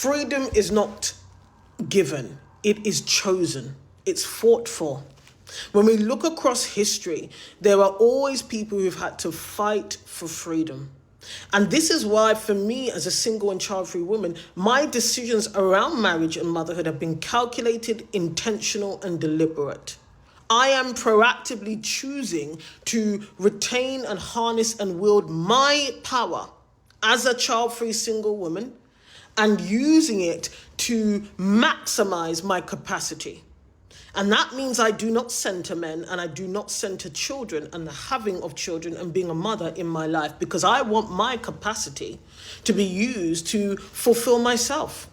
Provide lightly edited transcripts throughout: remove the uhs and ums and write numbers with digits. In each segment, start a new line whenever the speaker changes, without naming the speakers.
Freedom is not given, it is chosen, it's fought for. When we look across history, there are always people who've had to fight for freedom. And this is why, for me, as a single and child-free woman, my decisions around marriage and motherhood have been calculated, intentional, and deliberate. I am proactively choosing to retain and harness and wield my power as a child-free single woman and using it to maximize my capacity. And that means I do not center men and I do not center children and the having of children and being a mother in my life, because I want my capacity to be used to fulfill myself,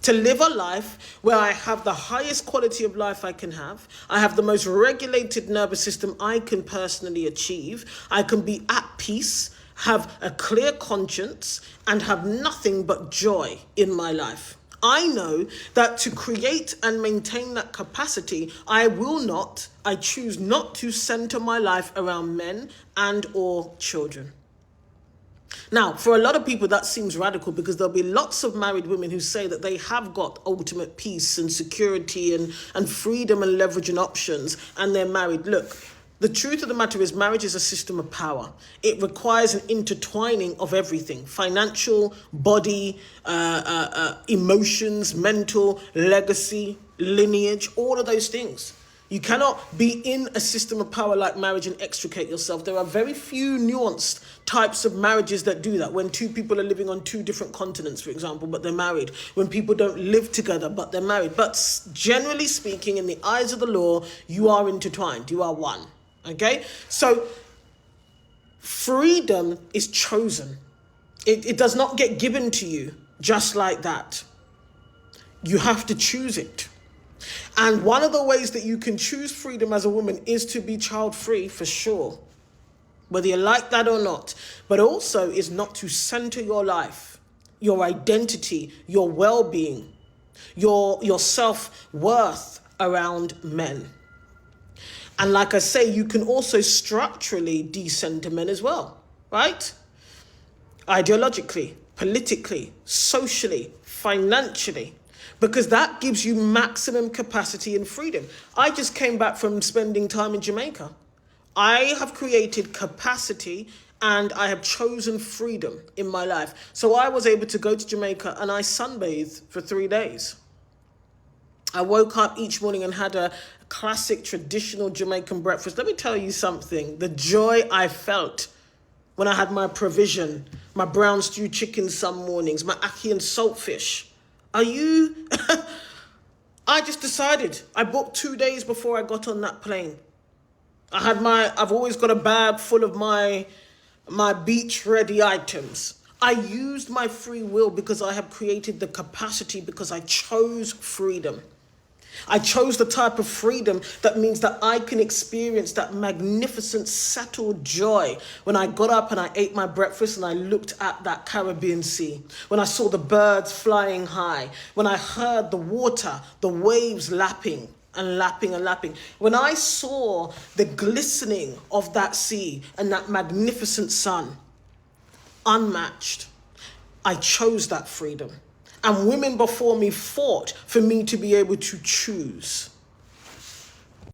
to live a life where I have the highest quality of life I can have. I have the most regulated nervous system I can personally achieve. I can be at peace, have a clear conscience, and have nothing but joy in my life. I know that to create and maintain that capacity, I choose not to center my life around men and or children. Now, for a lot of people, that seems radical, because there'll be lots of married women who say that they have got ultimate peace and security and freedom and leverage and options, and they're married. Look, the truth of the matter is, marriage is a system of power. It requires an intertwining of everything: financial, body, emotions, mental, legacy, lineage, all of those things. You cannot be in a system of power like marriage and extricate yourself. There are very few nuanced types of marriages that do that. When two people are living on two different continents, for example, but they're married. When people don't live together, but they're married. But generally speaking, in the eyes of the law, you are intertwined. You are one. Okay? So freedom is chosen. It does not get given to you just like that. You have to choose it. And one of the ways that you can choose freedom as a woman is to be child-free, for sure, whether you like that or not. But also is not to center your life, your identity, your well-being, your self-worth around men. And like I say, you can also structurally decenter men as well, right? Ideologically, politically, socially, financially, because that gives you maximum capacity and freedom. I just came back from spending time in Jamaica. I have created capacity and I have chosen freedom in my life. So I was able to go to Jamaica and I sunbathed for 3 days. I woke up each morning and had a classic traditional Jamaican breakfast. Let me tell you something. The joy I felt when I had my provision, my brown stew chicken some mornings, my ackee and saltfish. I just decided. I booked 2 days before I got on that plane. I've always got a bag full of my beach ready items. I used my free will because I have created the capacity, because I chose freedom. I chose the type of freedom that means that I can experience that magnificent, settled joy when I got up and I ate my breakfast and I looked at that Caribbean Sea, when I saw the birds flying high, when I heard the water, the waves lapping and lapping and lapping, when I saw the glistening of that sea and that magnificent sun, unmatched. I chose that freedom. And women before me fought for me to be able to choose.